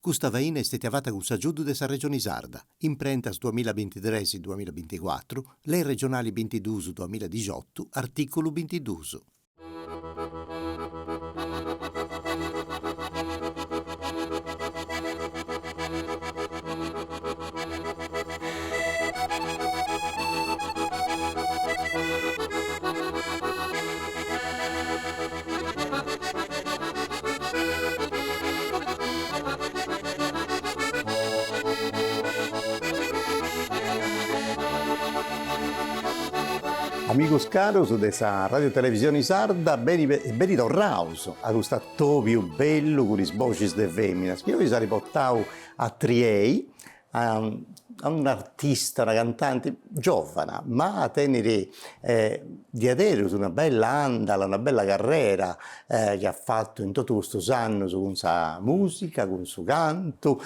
Questa vaina è stata fatta con Giudu della Regione Sarda, imprentas 2023-2024, le regionali 22-2018, articolo 22. Amigos caros della Radio Televisione Sarda, beni tornaus a questo atto più bello con le voci delle femmine. Io vi sarei portato a Triei, a un artista, una cantante giovane, ma a tenere di avere una bella andala, una bella carriera che ha fatto in tutto questo anno con sa musica, con il suo canto,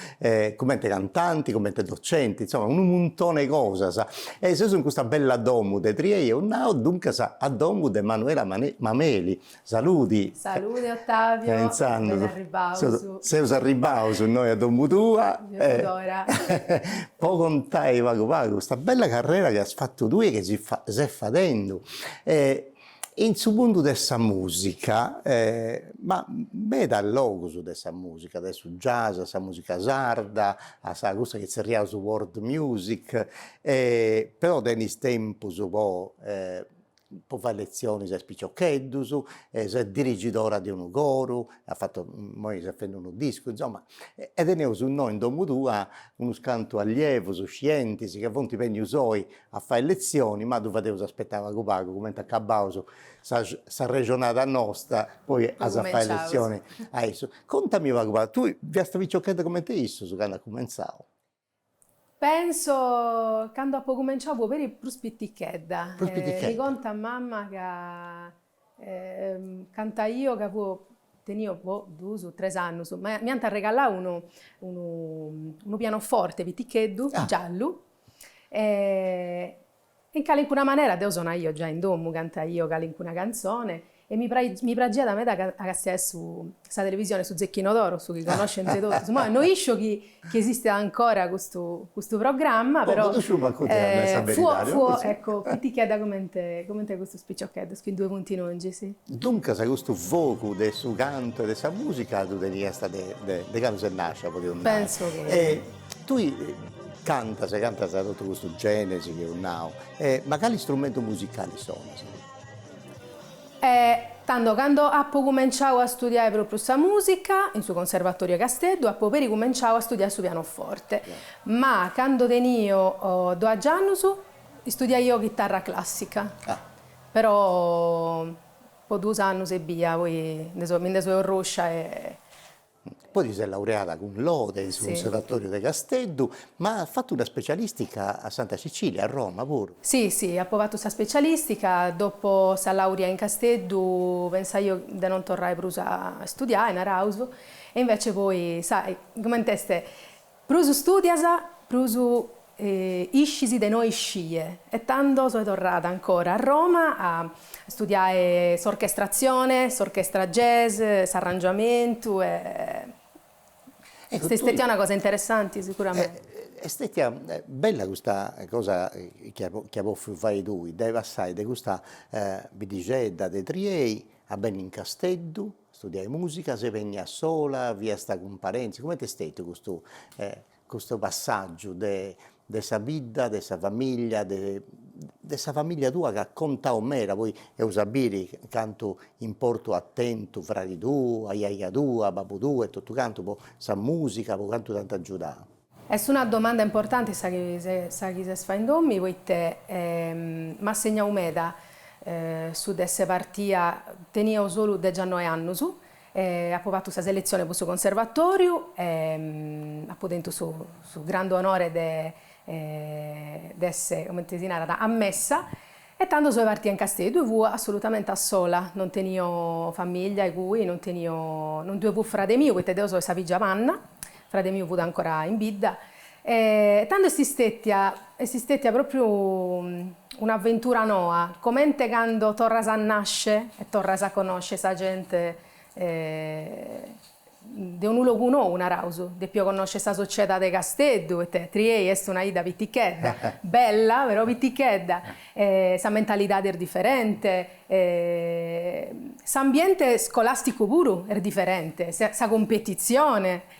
come cantanti, come docenti, insomma un montone di cose. E se sono questa bella domu di Triei, dunque a domu di Emanuela Mameli. Saluti. Saluti Ottavio, pensando, ben arrivato. Sei arrivato su noi a domu tua. Poi contai vago questa bella carriera che hai fatto tu e che si stai facendo. In su mondo della musica, ma veda il logo su questa musica, adesso jazz, sa musica sarda, sa cosa che si arriva su world music, però tenis tempo su può fare lezioni se spiccioccheddus, se è dirigidora di un coro, ha fatto, poi sta facendo un disco, insomma, ed è su noi in domu tua uno scanto allievo, su scientifici, che a volte vengono usoi a fare lezioni, ma tu fatevi aspettava che pago, come accabauso, sa regionata nostra, poi a fare lezioni. Contami, tu vi stavi giocando come te isso, su quando ha cominciato? Penso, quando ho cominciato per il pruspittichedda, mi conta mamma che canta io che tenivo 2 o 3 anni, mi hanno regalato uno pianoforte pitticheddu, giallo, e in qualche maniera devo suonare io già in domu, canta io qualche canzone, e mi piaceva da me da che su televisione, su Zecchino d'Oro, su chi conosce tutti. Ma non so che esiste ancora questo programma, però ecco, ti chiedo come questo spiccioccheddo, quindi 2 punti non sì. Dunque, se questo fuoco del suo canto e della sua musica, tu devi essere di quando si nasce, penso che... tu canta tutto questo genesi che è un now, ma quali strumenti musicali sono? Tanto quando ho cominciato a studiare proprio questa musica in suo conservatorio a Casteddu, ho poi ricominciato a studiare su pianoforte, ma quando tenivo 2 anni studiai io chitarra classica, però poi 2 anni e via, poi mi sono in Ruscia e... Poi ti sei laureata con lode sul Conservatorio di Casteddu, ma ha fatto una specialistica a Santa Cecilia, a Roma pure. Sì, ho fatto questa specialistica, dopo la laurea in Casteddu pensai io di non tornare più a studiare in Arauso, e invece poi, sai, come te, più studias, più iscisi di noi scie, e tanto sono tornata ancora a Roma a studiare orchestrazione, orchestra jazz, arrangiamento e... Ecco, è una cosa interessante sicuramente. È stata bella questa cosa che avevo fatto tu, devi passare da questa bidigedda di Triei a ben in Casteddu, studiare musica, se venia sola, via sta con parenti, come è stato questo passaggio dessa vita, dessa famiglia tua che conta o mera, poi io sapere canto in porto attento fra di tu, a iaia tua, a babbo tua e tutto canto, sa musica, poi canto tanta aiutare. È una domanda importante, sa che si fa in dommi, poiché mi ha segnato meda su queste partite, tenivo solo 19 anni su, ha fatto questa selezione per il suo conservatorio, ha potuto su grande onore di essere, come ti dico, ammessa, e tanto sono partita in Casteddu, fu assolutamente a sola, non tenivo famiglia, non avevo frate mio, perché io sono Saviggia Vanna, frate mio fu ancora in vita, e tanto esistette proprio un'avventura nuova, come quando torras a nasce e torras a conoscere questa gente de un luogo una rausu, de più conosce sta società de Casteddu, e Triei è una ida vitichedda, bella, però vitichedda, sa mentalità è differente, s'ambiente scolastico pure è differente, sa competizione.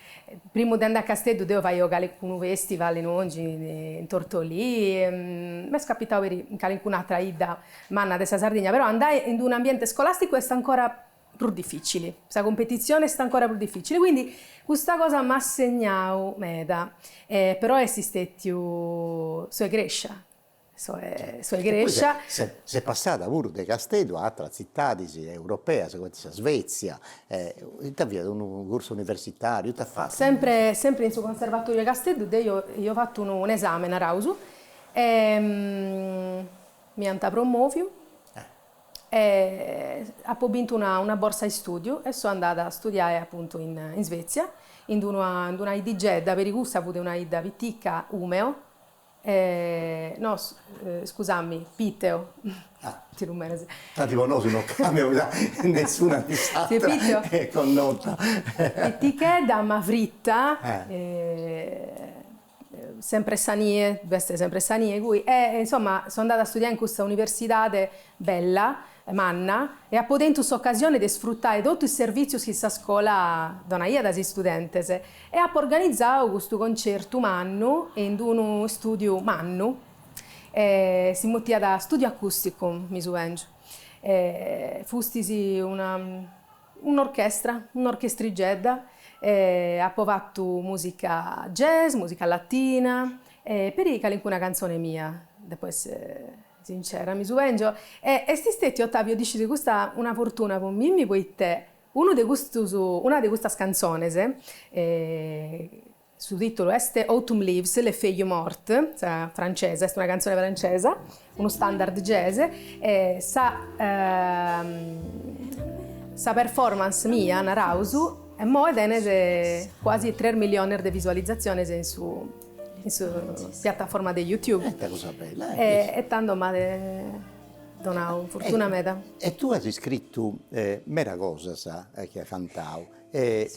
Prima di andare a Casteddu devo fare un festival in Tortolì, mi è capitato per un'altra ida manna della Sardegna, però andare in un ambiente scolastico è ancora più difficile, questa competizione è ancora più difficile, quindi questa cosa mi ha segnato meda, però esiste più sua crescita. Grescia. Se passata pure da Casteddu a altre città europee, secondo la Svezia, avviato un corso universitario, tu hai fatto? Sempre in suo conservatorio di Casteddu, io ho fatto un esame a Rausu, mi hanno promosso, ho vinto una borsa di studio e sono andata a studiare appunto in Svezia, in una IDG, da Perigusta, ho avuto una ida vitica Umeo, no, scusami, Piteo. Ti rumore. Tipo no, non cambio nessuna di è connota. Etichetta, ma fritta, sempre sanie, veste sempre sanie, cui, insomma, sono andata a studiare in questa università bella, manna, e ho potuto in questa occasione di sfruttare tutto il servizio che questa scuola dona io da studenti e ho organizzato questo concerto mannu in uno studio mannu, si muoveva da studio acustico, mi suvengio. Fusti un'orchestrigedda, ha fatto musica jazz, musica latina, per una canzone mia, dopo essere sincera, mi suvengio. E sti stetti, Ottavio, dici che questa è una fortuna per me, poiché una di queste canzoni, su titolo è Autumn Leaves, Le Feuilles Mortes, francese, è una canzone francese, uno standard jazz, sa performance mia, Narausu, e mo è quasi 3 milioni di visualizzazioni in su piattaforma di YouTube. È cosa bella. E tanto mi dona fortuna meda. E tu hai scritto mera cosa, che hai cantato,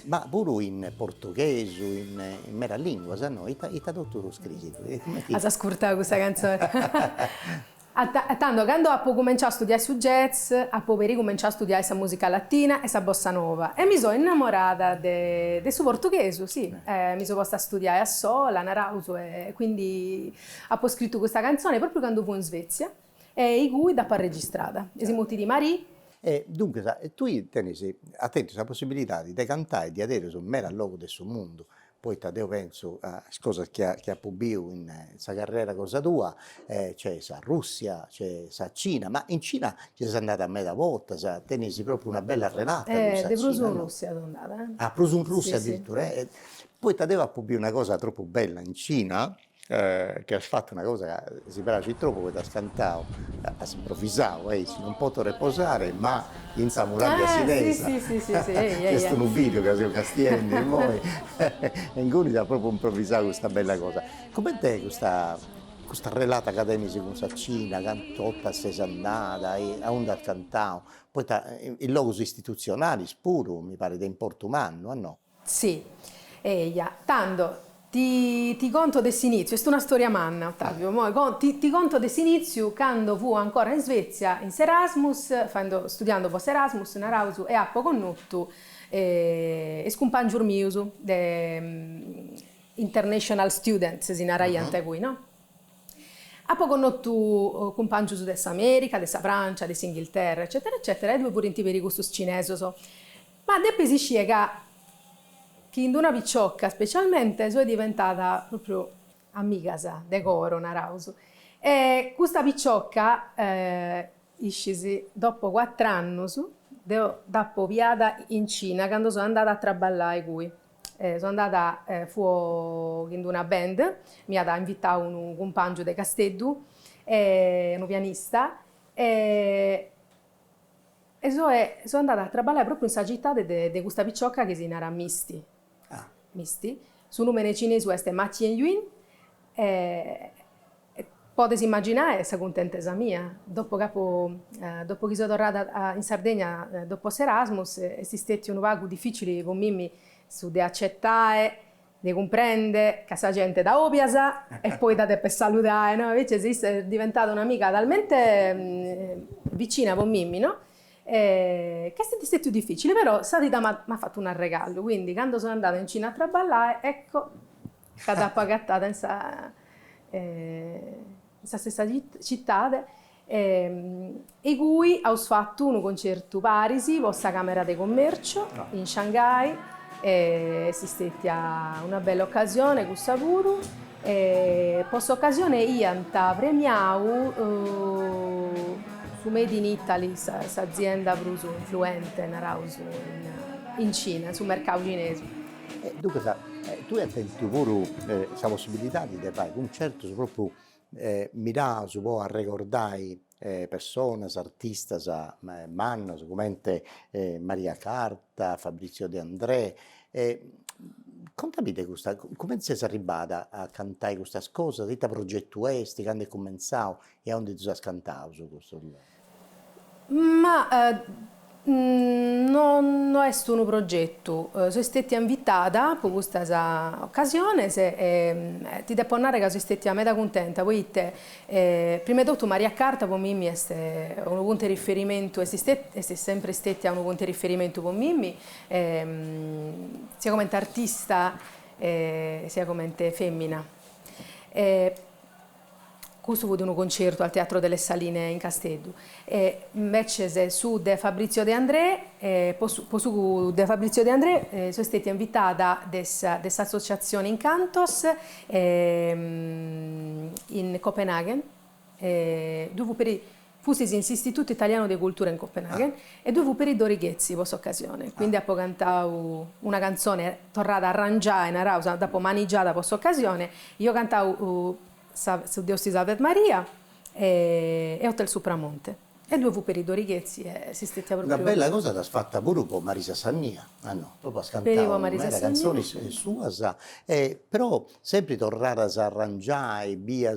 ma pure in portoghese, in mera lingua, no? E ti ha tutto scritto. Hai ascoltato questa canzone? Tanto, quando ho cominciato a studiare su jazz, ho ricominciato a studiare questa musica latina e questa bossa nova. E mi sono innamorata del suo portoghese, sì. Mi sono posta a studiare a sola, a Narauso, e quindi ho scritto questa canzone proprio quando fu in Svezia, e i cui da registrata. E siamo di Marie. Dunque, tu hai attento la possibilità di cantare e di avere sul mero luogo del suo mondo. Poi io penso a cose che ha pubblicato in questa carriera cosa tua, c'è la Russia, c'è la Cina, ma in Cina ci sei andata a mezza volta, tenesi proprio una bella relata con la De Cina, Bruso in no? Russia sono andata. Ah, proprio in Russia Sì, addirittura. Poi ti aveva pubblicato una cosa troppo bella in Cina, che ha fatto una cosa che si piace troppo, che ha scantato, ha improvvisato, non posso riposare, ma in Samurai cinese. Sì. Questo è un video che si castiende, e poi in cui ha proprio improvvisato questa bella cosa. Come te questa relata accademica con la Cina, cantotta, sei andata, a onde ha cantato, poi i luoghi istituzionali, spuro, mi pare, da in Portumanno, no? Sì, tanto ti conto dell'inizio, è una storia manna, Ottavio, ti conto dell'inizio quando fu ancora in Svezia, in Erasmus, studiando post Erasmus, in Arausu, e a poco conosciuto compagno mio, international students, in araiante qui, no? A poco conosciuto compagni dell'America, della Francia, dell'Inghilterra, eccetera, eccetera, e due pure in per i gusti cinesi. Ma dopo si spiega che in una picciocca, specialmente, è diventata proprio amica, decoro, Narauso. E questa picciocca, iscisi dopo 4 anni, dopo viata in Cina, quando sono andata a traballare qui. Sono andata fuori in una band, mi ha invitato un compagno di Casteddu, un pianista, e sono andata a traballare proprio in questa città di questa picciocca che si chiama Misti. Misti. Su nome cinese è Ma Tien-Yuin. Potete immaginare questa contentezza mia. Dopo che sono tornata in Sardegna dopo Erasmus, è stato un vago difficile con me su de accettare, de comprendere che sa gente da opiasa e poi da te per salutare, no? Invece è diventata un'amica talmente vicina con Mimmi, no? Che è stato difficile, però Satida mi ha fatto un regalo, quindi quando sono andata in Cina a traballare, ecco, cada pagattata in questa stessa città, e cui ho fatto un concerto a Parisi, vostra Camera di Commercio, in Shanghai, si stata una bella occasione con Saburu, e questa occasione io ho premiato su Made in Italy, azienda bruso influente in Cina, sul mercato cinese. Dunque, tu hai avuto pure la possibilità di fare un concerto proprio mirato su può a ricordare persone, artisti, manno, come Maria Carta, Fabrizio De André. Contami questa, come sei arrivata a cantare questa cosa? Che progettuesti, quando hai cominciato e a dove tu hai cantato su questo livello? Ma non è stato un progetto, sono stata invitata per questa occasione ti devo dire che sono stata molto contenta, poiché prima di tutto Maria Carta per me è un punto di riferimento, è sempre stata un punto di riferimento per me, sia come artista sia come femmina. Questo fu di un concerto al Teatro delle Saline in Casteddu. Invece su De Fabrizio De André, su De Fabrizio De André sono stata invitata dessa associazione in Cantos in Copenaghen, dove fusi all'Istituto Italiano di Cultura in Copenaghen e dove per i Dorighezzi questa occasione. Quindi ho cantato una canzone tornata a arrangiare in Arausa, dopo maneggiata questa occasione. Io cantavo su Dio si Salve Maria e Hotel Supramonte. E due fu per i Dorighezzi e si stette proprio... Una bella cosa l'ha fatta pure con Marisa Sannia, no, proprio a cantare una canzone sua, però sempre tornare a arrangiare, via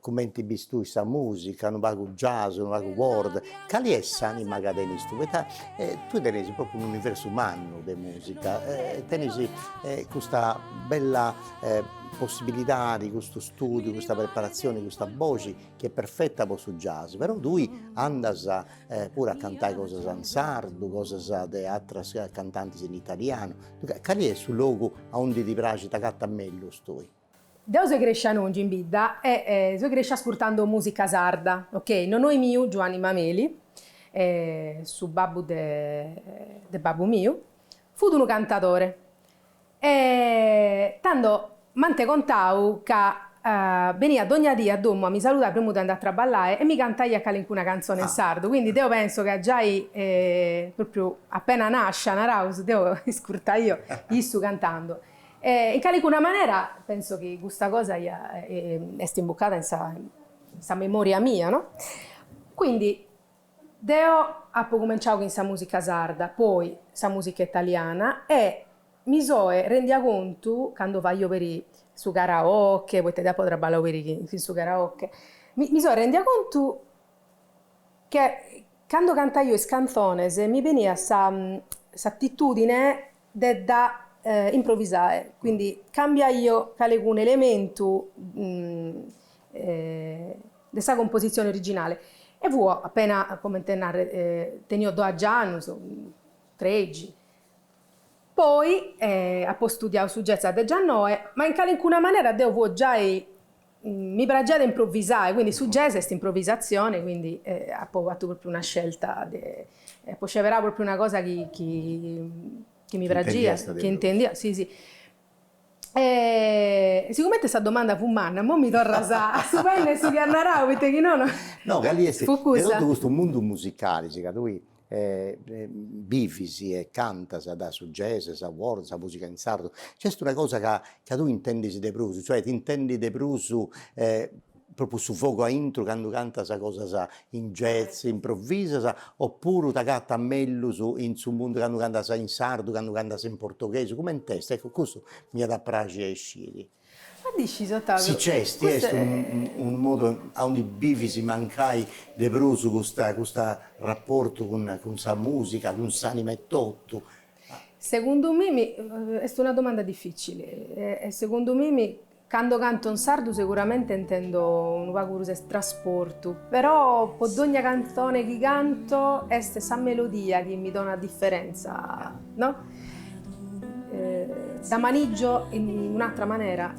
come ti bistu questa musica, non va con jazz, non va con world, quali è l'anima che teni tu teni proprio un universo umano di musica, teni questa bella possibilità di questo studio, questa preparazione, questa voce che è perfetta per su jazz, però lui andas pure a cantare cose in sardo, cose di altre cantanti in italiano. Qual è sul luogo dove ti piace a meglio stoi? Io sono cresciuta non in bidda e sono cresciuta ascoltando musica sarda, ok? Non ho mio Giovanni Mameli, su babbo de babbo mio, fu un cantatore. E tanto mante contau che veniva ogni dia a domo a mi salutare prima di andare a traballare e mi cantai a una canzone in sardo, quindi io penso che già proprio appena nasce una raus devo scurtare io sto cantando. In qualche maniera penso che questa cosa è imboccata in questa memoria mia, no? Quindi io ho cominciato con questa musica sarda, poi questa musica italiana e mi rendi conto quando vado per su karaoke, poi te dopo traballavo per su karaoke, mi rendi conto che quando canto io le canzoni mi veniva questa attitudine da improvvisare, quindi cambia io alcun elemento della composizione originale e vuoi appena come tenio 2 anni, 13. Poi ho studiato su jazz a De Giannoe, ma in alcuna maniera devo già mi piace improvvisare, quindi su jazz è improvvisazione, quindi ho fatto proprio una scelta, poi c'era proprio una cosa che mi piaceva, che intendia, sì. Sicuramente questa domanda fu manna, mo mi torna a stupendo su Chiarnarao, perché no, Galiesi, è tutto questo mondo musicale, lui bifisi e canta da su jazz, sa world, sa musica in sardo. C'è una cosa che tu intendi di Brusu, cioè ti intendi di Brusu proprio su fuoco a intro quando canta sa cosa in jazz, improvvisa, oppure ti canta meglio in su mondo quando canta in sardo, quando canta in portoghese, come in testa? Ecco, questo mi ha da piacere sciri. Ma dici, Ottavio? Sì, c'è un modo a un bivisi mancai de Brusu questo rapporto con sa musica, con s'anima e tutto. Secondo me, è una domanda difficile. Secondo me, quando canto in sardo sicuramente intendo un vago trasporto, però per ogni canzone che canto è questa melodia che mi dà una differenza, no? Da manigio in un'altra maniera.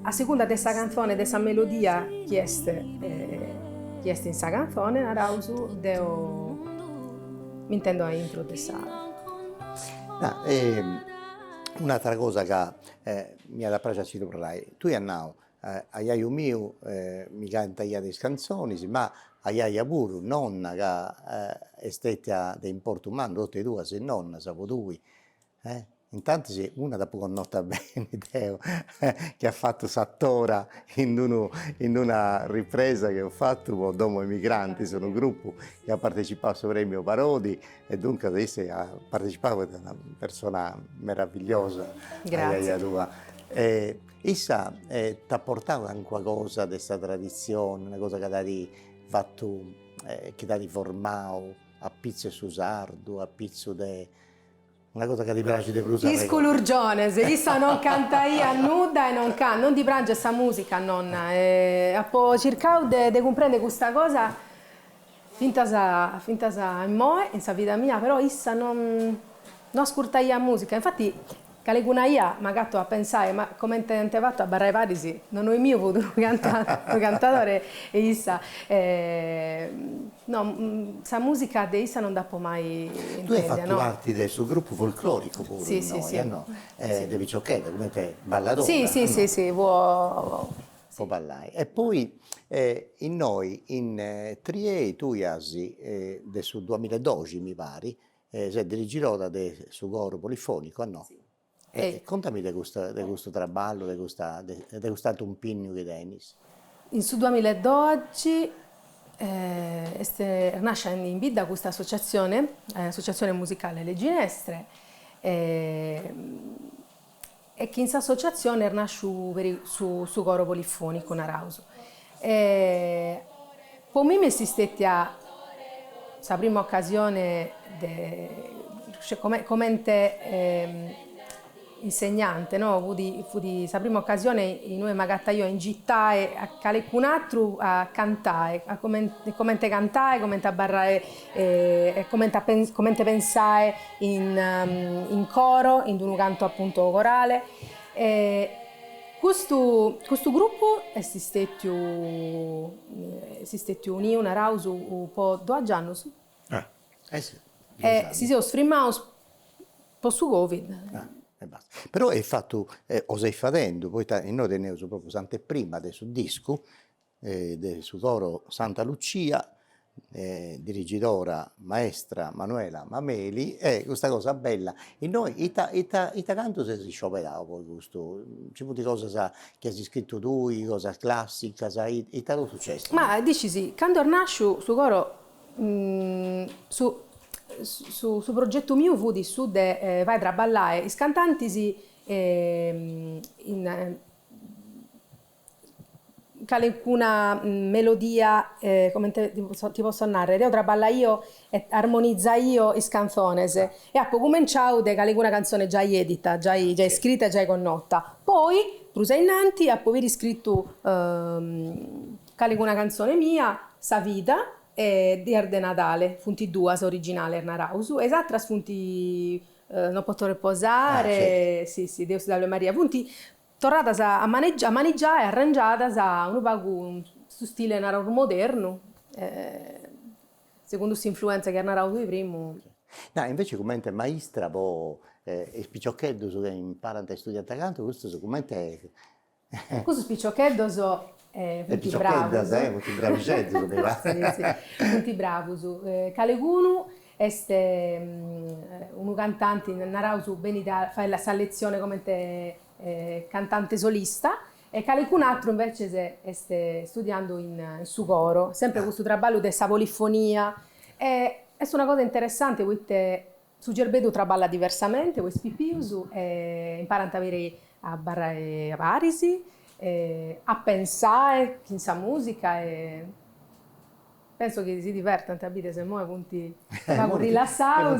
A seconda di questa canzone, di questa melodia che è in questa canzone, mi intendo a intro di questa. Un'altra cosa che mi ha piaciuto parlare, tu hai a Iaio mio mi canta delle canzoni, ma a Iaia pure, nonna che è stata di importo umano, tutte e due, se nonna, sapo due. Intanto c'è una da poco nota bene, Teo, che ha fatto Sattora in una ripresa che ho fatto con Domo ai Migranti, sono un gruppo che ha partecipato al premio Parodi e dunque adesso ha partecipato, è una persona meravigliosa. Grazie. Issa ti ha portato anche qualcosa di questa tradizione, una cosa che ti ha fatto, che ti ha riformato a pizzo su sardo, a pizzo di... Una cosa che ti piace di più. Isculurgione, se issa non canta io nuda e non ti piace questa musica, nonna. Ho cercato di comprendere questa cosa finta in me, in questa vita mia, però issa non ascolta la musica. Infatti, qualcuna ia mi ha fatto a pensare, ma come ti fatto a barrare Parisi? Non ho il mio futuro cantatore e issa. No, questa musica di issa non da mai tu hai intendere, fatto no? parte del suo gruppo folclorico pure, Sì, noi, sì. no? Di Picciocchetta, come te, balladora. Sì, può ballare. E poi in noi, in Triei, tu hai, del 2012 mi pare, sei dirigirota del suo coro polifonico, no? Sì. Contami di questo traballo, di questo impegno che hai. In su 2012 nasce in vita questa associazione, Associazione Musicale Le Ginestre, e che in questa associazione nasce su coro polifonico Narauso. Per me mi si stata la prima occasione come insegnante, no? Fu di la prima occasione in cui mi gatta io in città e a qualcun altro a cantare, a come cantare, come barrare, come pensare in coro, in un canto appunto corale. Questo gruppo si stette unito a Rausu un po' 2 anni. Sì. Si sono sfrimmati per su Covid. E basta. Però hai fatto, o stai facendo, poi noi teniamo proprio prima del suo disco, del suo coro Santa Lucia, dirigidora maestra Manuela Mameli, e questa cosa bella. E noi, canto si sciopera poi questo, c'è molte cose che hai scritto tu, cosa classica, sai, e è successo. Ma dici sì, quando nasce su coro, su progetto mio fu di su de vai tra ballare, i cantanti si qualcuna melodia, come ti posso narrare, io traballa io e armonizza io i canzones e ho cominciato da qualcuna canzone già edita, già scritta, già connota. Poi, più innanti, ho poi riscritto qualcuna canzone mia, Sa vita, e di Arde Natale, funti due, originale Arnarausu, esatto, funti Non posso riposare, sì, Deus Salve Maria, funti tornata a maneggiare e arrangiata a un pago su stile narrato moderno, secondo questa influenza che narrato di prima. No, invece come maestra, il piccioccheddo che impara a studiare canto, questo come Questo spiccioccheddo punti bravi. Punti bravi, sì, punti bravi. Calegunu è un cantante, narrato bene fa la selezione come cantante solista e qualcun altro invece sta studiando in su coro, sempre questo traballo di questa polifonia. È una cosa interessante perché su Gerbedo traballa diversamente, questi pipius, imparano a avere a barrare a Parisi, a pensare in sa musica. penso che si divertano, abite se mo punti Molti- rilassato.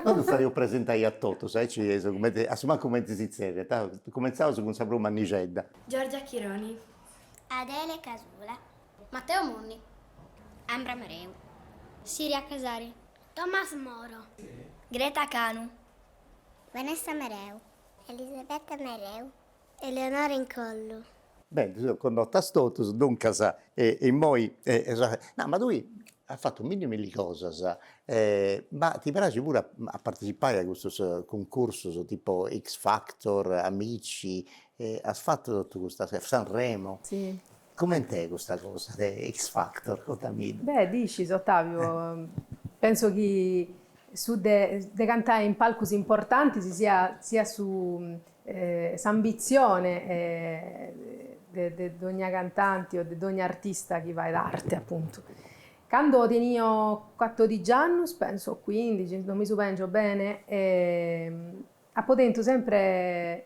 non faremo presentare a tutto, sai, assuma come si serie, cominciamo con Sabro Mannicedda. Giorgia Chironi, Adele Casula, Matteo Munni, Ambra Mereu, Siria Casari, Thomas Moro, Greta Canu, Vanessa Mereu, Elisabetta Mereu, Eleonora Incollo. Beh, con notta stotus, dunque, e moi, no, ma lui ha fatto un minimo di cose, ma ti piace pure a partecipare a questo concorso tipo X Factor, Amici, ha fatto tutto questo, Sanremo. Sì. Com'è te questa cosa di X Factor? Beh, dici, Ottavio, penso che su de cantare in palcos importanti si sia su s'ambizione di ogni cantante o di ogni artista che va d'arte, appunto. Quando tenivo 14 anni, penso 15, non mi supengio bene, ha potuto sempre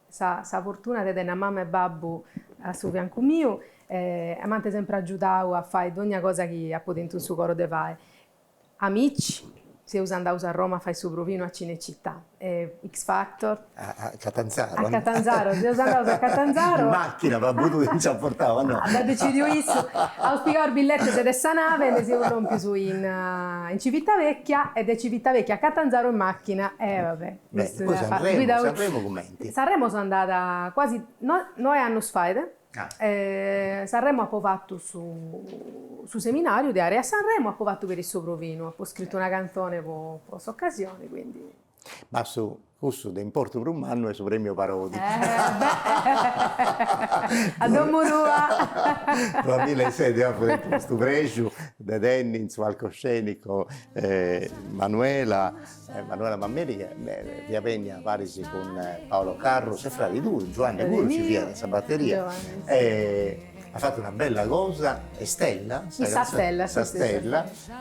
sa fortuna di avere mamma e babbo a suo fianco mio, amante sempre aiutato a fare ogni cosa che ha potuto in suo coro di fare. Amici, si è usato a Roma a fare il suo provino a Cinecittà, X Factor. A Catanzaro. A Catanzaro, si è usato a Catanzaro. In macchina, ma tu non ci portava, no? Da decidio isso, auspicavo il biglietto di questa nave e si rompe su in Civitavecchia e da Civitavecchia a Catanzaro in macchina e vabbè. Beh, poi Sanremo commenti. Sanremo sono andata quasi 9 anni fa. Sanremo ha fatto su seminario di area a Sanremo, ha fatto per il suo provino, ha scritto una canzone per questa occasione, quindi... Ma su questo di importo per un anno è su premio Parodi. A Domodua! 2006 questo Bresciu, da Denni, in suo palcoscenico, Manuela Mammeri, che via Pegna a Parisi con Paolo Carros e fra di due, Giovanni pure ci via questa batteria. Ha fatto una bella cosa, e Stella, Stella,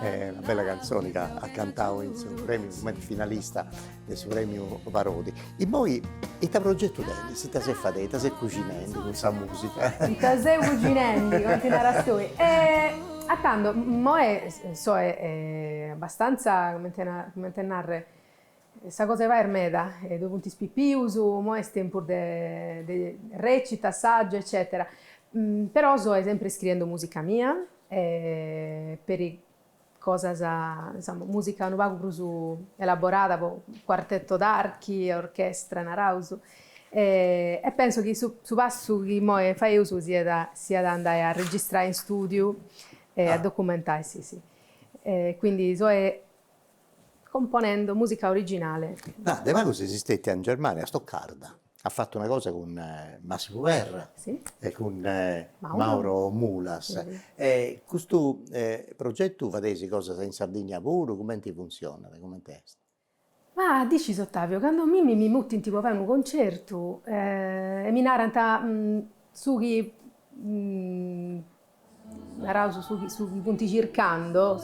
una bella canzone che ha cantato in suo premio come finalista del suo premio Parodi. E poi il tuo progetto Denni, si ti sei fatto, ti sei cucinando con questa musica. Ti sei cucinando, continuare a stare. Accanto, mo è abbastanza, come te narre, questa cosa va ermeda, due punti spippiusu, mo è tempo di recita, assaggio, eccetera. Però sto sempre scrivendo musica mia, per cosa insomma, musica non va più elaborata, quartetto d'archi, orchestra, narauso. E penso che su passo che mo fai uso sia da andare a registrare in studio e a documentare, sì. Quindi sto componendo musica originale. No, De Magos esistette in Germania, a Stoccarda. Ha fatto una cosa con Massimo Verra sì. E con Mauro Mulas. Sì. Questo progetto fate cosa in Sardegna pure? Come ti funziona? Come testa? Ma dici Ottavio, quando mi mutti in tipo fare un concerto e mi narrano su chi su punti cercando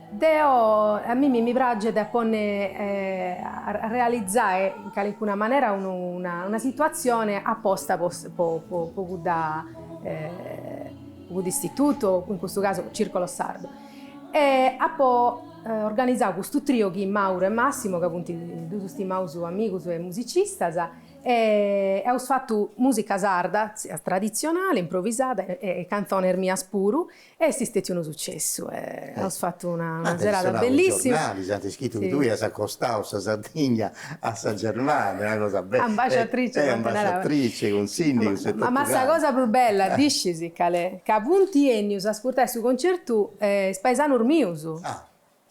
a me mi piace da a realizzare in qualche maniera una situazione apposta da istituto, in questo caso Circolo Sardo. E ho organizzato questo trio che Mauro e Massimo, che appunto due questi amici e musicisti, e ho fatto musica sarda, tradizionale, improvvisata, e canzone mia spuru, e si è un successo. Ho fatto una serata bellissima. Giornali, avete scritto che tu sei accostato a Sardegna, a Germania, una cosa bella. Ambasciatrice con sindaco. Ma questa cosa più bella, dici, che appunto Ennius ascoltare su concerto spaesano miusu.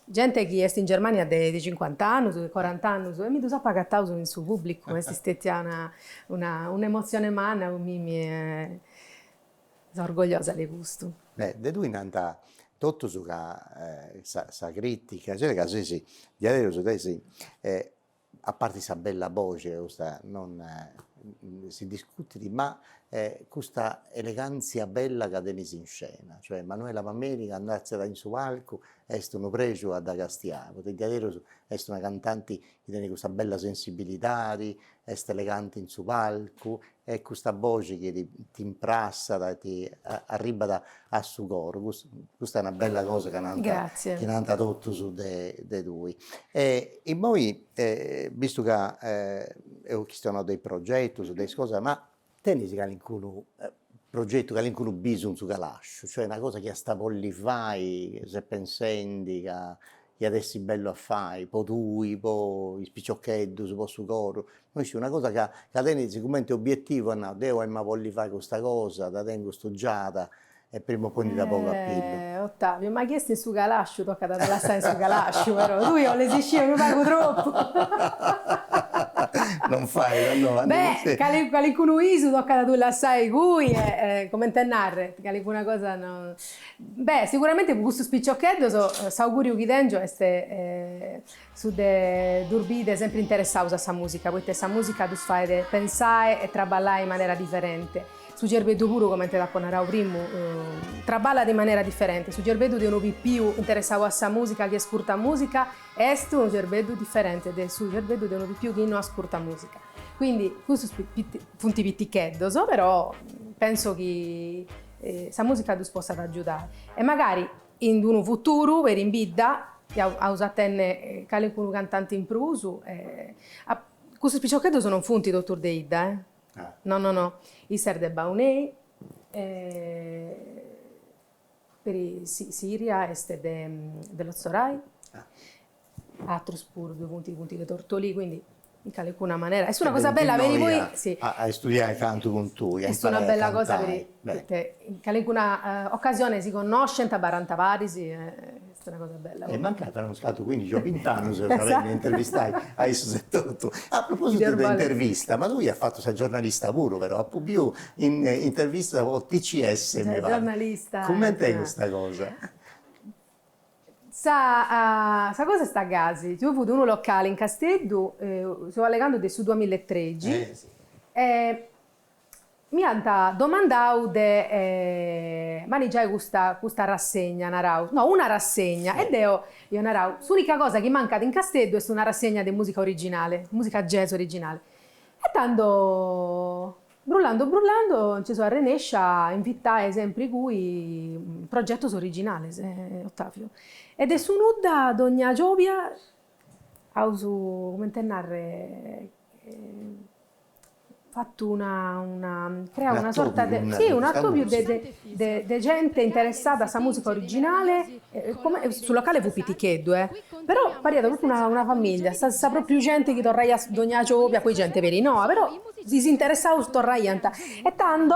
Gente che è in Germania di 50 anni, di 40 anni, e mi sa pagato in suo pubblico, e si stette un'emozione umana, mi sono orgogliosa di questo. Beh, da lui nanta tutto su sa critica, cioè che sì, di adesso a parte sa bella voce, non si discute di ma questa eleganza bella che tenis in scena, cioè Manuela Mameli che andasse in su palco è un pregio a da Castia, potete dire è una cantante che tiene questa bella sensibilità, è elegante in su palco, e questa voce che ti imprassa, ti arriva a su coro, questa è una bella cosa che nanta tutto su dei due. E poi, visto che ho chiesto dei progetti, su delle cose, ma tenis che qualcuno progetto che qualcuno bisogna su calascio, cioè una cosa che sta volli fai, se pensendi che adesso è bello a fare, po' tui, po' i spicciocchetti, su po' su coro, noi c'è una cosa che tenis sicuramente obiettivo, no, devo ma voglio fare questa cosa, da tengo studiata, e prima o poi da poco a pillo. Ottavio, ma chiesto in su calascio, tocca da lasciare in su calascio, però tu io le esiscevo, mi pago troppo. Non fai, no. Beh, qualcuno isu tocca da tu lasciare cui, come te narre, qualcuna cosa no. Beh, sicuramente con questo spicciochetto s'augurio che dentro è su de durbide sempre interessato a questa musica, perché questa musica tu fai pensare e traballare in maniera differente. Su Gerbedu pure, come te la narravo prima, traballa in maniera differente. Su Gerbedu di uno più interessato a questa musica che ascolta musica, è un Gerbedu differente su Gerbedu di uno più che non ascolta musica. Quindi questo punti pitticcheddo, però penso che questa musica tu possa aiutare. E magari in un futuro, per in bidda, a usare qualcuno cantante in prusu, questo spicciochetto sono funti, dottor Deida, No. I Serde Baunei, per Siria este dello Zorai, altro spur, due punti di Tortoli, quindi in qualcuna maniera. È una cosa bella per voi. Sì. A studiare canto con tu. È una bella cosa perché in qualcuna occasione si conoscono, tabaranta varisi, è una cosa bella. È mancata uno stato 15 o 20 anni se esatto. Intervistai a Isosetto. A proposito dell'intervista, ma lui ha fatto sa giornalista pure, però ha più in intervista con TCS. Giornalista. Come te questa cosa? Sa cosa sta a Gazi? Io ho avuto uno locale in Castello, sto allegando su 2013. Sì. Mi hanno domandato di mangiare questa rassegna, una rassegna, ed io narravo, l'unica cosa che manca in Castello è una rassegna di musica originale, musica jazz originale. E tanto, brullando, ci sono a Renescia a invitare sempre cui progetto originale, Ottavio. Ed è su nuda d'ogni giovia, come te narre, fatto crea una sorta di un attopio di gente interessata a questa musica originale, sul locale fu piticheddu, però pariata proprio una famiglia, sta proprio gente che torrai a ogni giovia, poi gente veri no, però si interessava a torrai e tanto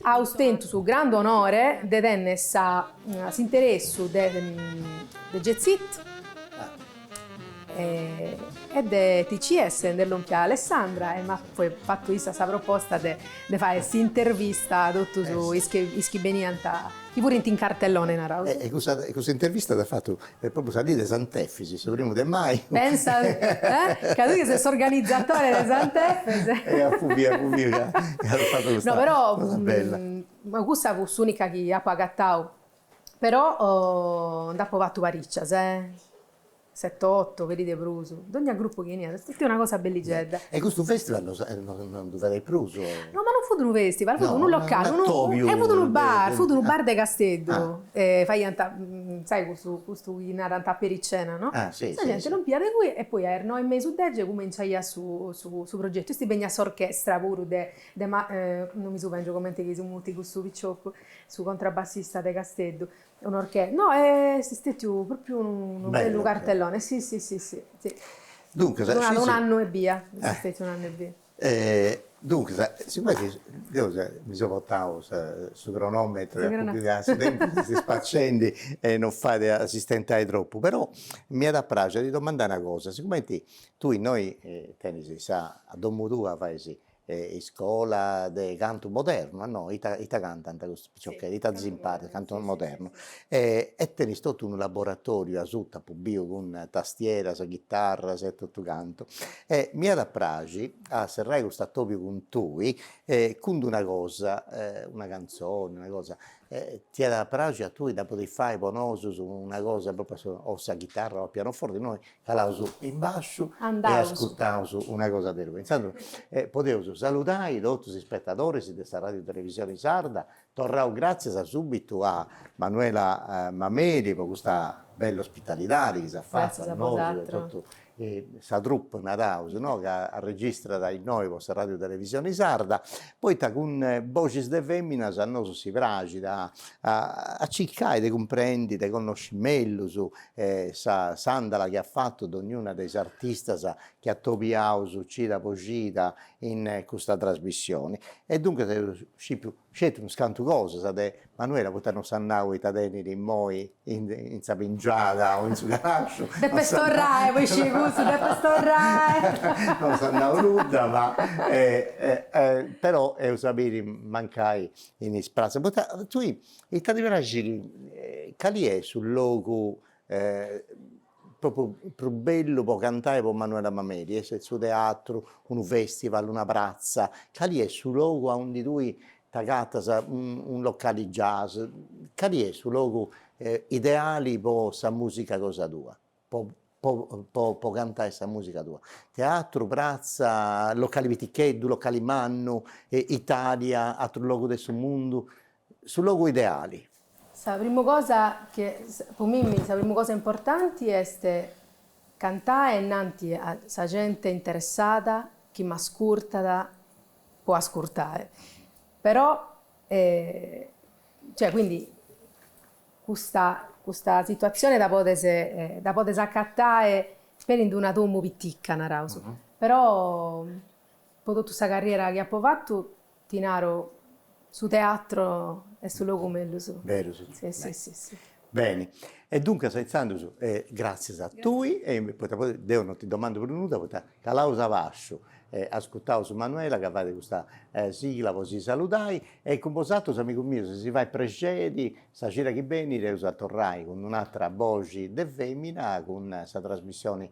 a ostento su grande onore de tenne si interessu de Gezzit e de TCS dell'ompia Alessandra e mi ha fatto questa proposta di fare questa intervista tutto su ischi benianta che pure in cartellone narravo. E questa intervista l'ha fatto proprio salire Sant'Effisi, se primo del mai. Pensa, che tu che sei organizzatore di Sant'Effisi. E a Fubia che ha fatto questa cosa bella. Ma questa fu l'unica che ha pagato, però dopo fatto pariccias, 7-8, vedi di Prusu, ogni gruppo che è tutta una cosa belligedda. E questo festival non doveva Prusu? No, ma non fu un festival, fu un locale, fu un bar di Castello, sai questo in Aranta per il cena, no? Sì, la gente non pierde qui e poi erano in mezzo d'egge cominciai su progetto, questi begna orchestra pure non mi sovvengo come te che si muti questo picciocco su contrabbassista di Castello. Un'orchestra, no, è proprio un bello cartellone, sì. Dunque, un anno e via, un anno e via. Dunque, siccome mi sono portato su cronometro, su tempo si spaccendi e non fate assistentare troppo, però mi è da piacere di domandare una cosa, siccome tu noi, tenisi, sa, a Domo tua fai sì, in scuola di canto moderno, no? Ita cantano questo picciocchetti, ita zimpare, canto moderno. E teni tutto un laboratorio a sutta pubblico con tastiera, chitarra, tutto canto. E mi era pragi a serrare questo topio con tui, con una cosa, una canzone, una cosa. Ti era pragi a tu da poter fare bonoso su una cosa proprio o sa chitarra o pianoforte, noi calavamo in basso e ascoltavamo una cosa del pensando potevo salutare tutti gli spettatori di questa radio televisione sarda, tornavo grazie a subito a Manuela Mameli per questa bella ospitalità che si è fatta a noi, questa troupe Nadaus, no? Che registra in noi questa radio televisione sarda, poi con voci de femmina a noi si piace a cercare di comprendere, di conoscere meglio su sa sandala che ha fatto di ognuna dei artisti che ha topiato su cita pocita in questa trasmissione. E dunque scelto un scanto cose, sate Manuela potranno sannare i tadeni di moi in sapingiata o in su garascio. Deppe storrare, poi ci gusto, deppe storrare. Non sannavo nulla, ma però sapere mancai in sprazzo. Tu, il tadiveraci, cali è sul logo proprio più bello può cantare con Manuela Mameli, è il suo teatro, un festival, una piazza, cali è sul logo a un di lui tagata un locale jazz, cali è sul logo ideali per sa musica cosa tua, può cantare questa musica tua. Teatro, piazza, locali viticheddu, locali manno, Italia, altro luogo del mondo, sul logo ideali. La prima cosa che per me la prima cosa importante è cantare innanzi a sa gente interessata che mi ascolta può ascoltare. Però cioè quindi questa situazione da poter accattare per in una tomba pitticca narauso. Però per tutta questa carriera che ho fatto ti naro su teatro e su logo mello su. Vero, sì. Sì. Bene, e dunque senza grazie a tui e devo ti domando per venuta perché calausa vascio ascoltavo su Manuela che fate questa sigla così salutai e composato amico mio se si va in precedi stasera che bene reusa torrai con un'altra voce de femmina con questa trasmissione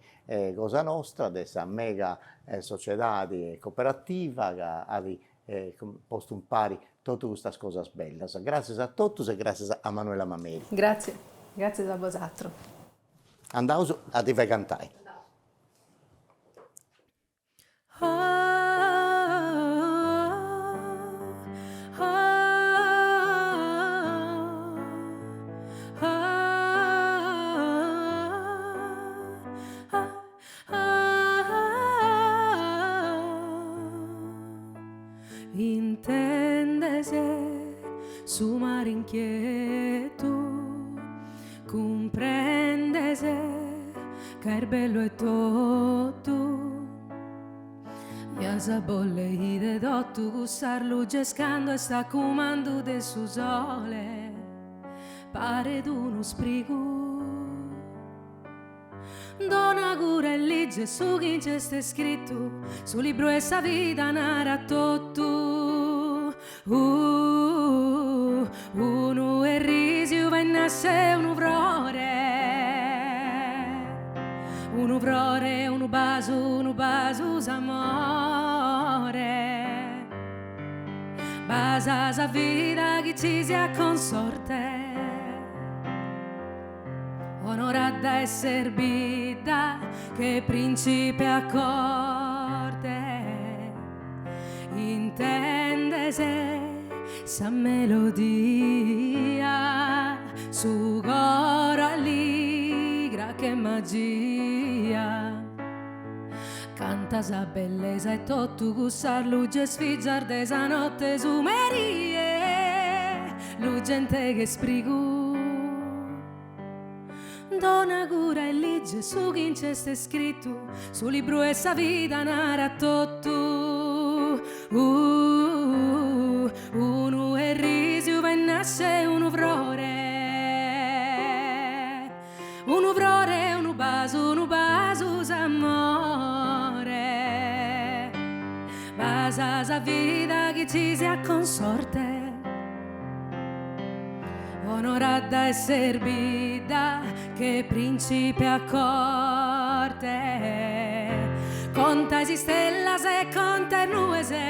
Cosa Nostra dessa mega società cooperativa che avevi posto un pari tutte queste cose belle. Grazie a tutti e grazie a Manuela Mameli. Grazie a vosotros. Andiamo a te fai cantare. Intendese su mare inquieto, comprendese che il bello è tutto. Ya sa bolle de dotto cussar luce scando e sta comando del suo sole, pare d'uno sprigo. Dona cura e legge su chi c'è scritto, su libro e sa vita narra tutto. Uno è risio e nasce un vrore, uno baso s'amore. Basa sa vita che ci sia consorte. Onorata e servita che principe accorde, intendese sa melodia su coro allegra che magia. Canta sa bellezza e tutto cussar luce sfiggiar de sa notte su merie, lu gente che sprigu. Dona cura e legge su chi c'è scritto, su libro e sa vita narra tutto. Uno è risio e nasce un vrore, uno baso s'amore. Basa sa vita che ci sia consorte, onorata e servita che principe a corte, conta si stella se conta nue se,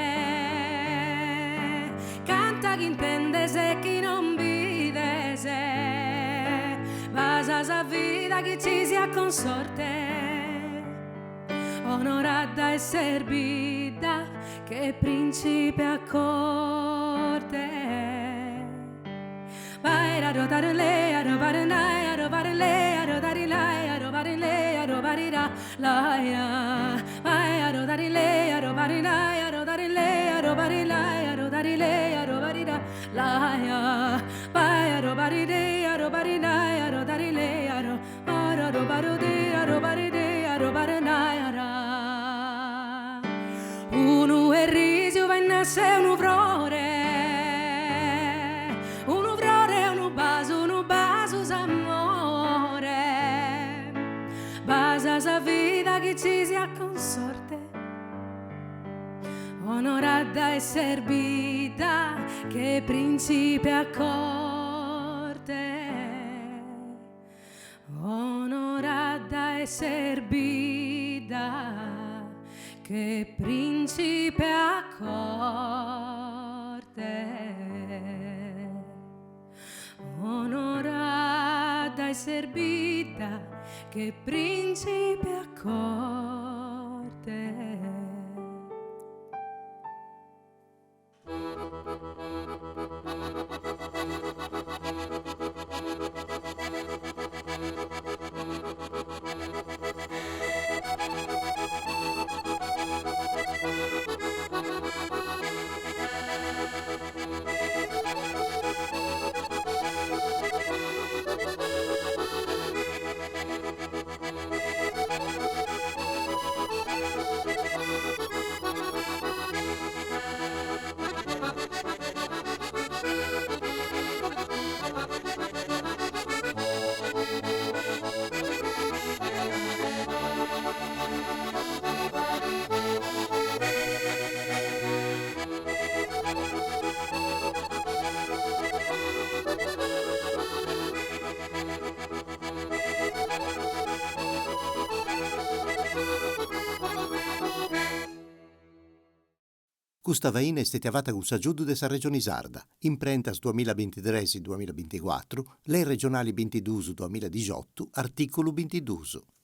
canta chi intende se chi non vide se, basa sa vita che ci sia consorte, onorata e servita che principe a corte. Vai a rodare lei, a rodare lei, a rodare lei, a rodare lei, a rodare lei, a rodare la, vai a rodare lei, a rodare lei, a rodare lei, a rodare lei, a rodare lei, a rodare la, vai a rodare lei, a rodare lei, a rodare lei, a rodare lei, a rodare lei, a rodare la. Uno è risio, va in nasce un uvrore. Basa sa vita che ci sia consorte, onorata e servita che principe a corte, onorata e servita che principe a corte, onorata e servita che principe a corte. Questa vaina è stata fatta con s'aggiudo della Regione Sarda, imprentas 2023-2024, le regionali 22-2018, articolo 22.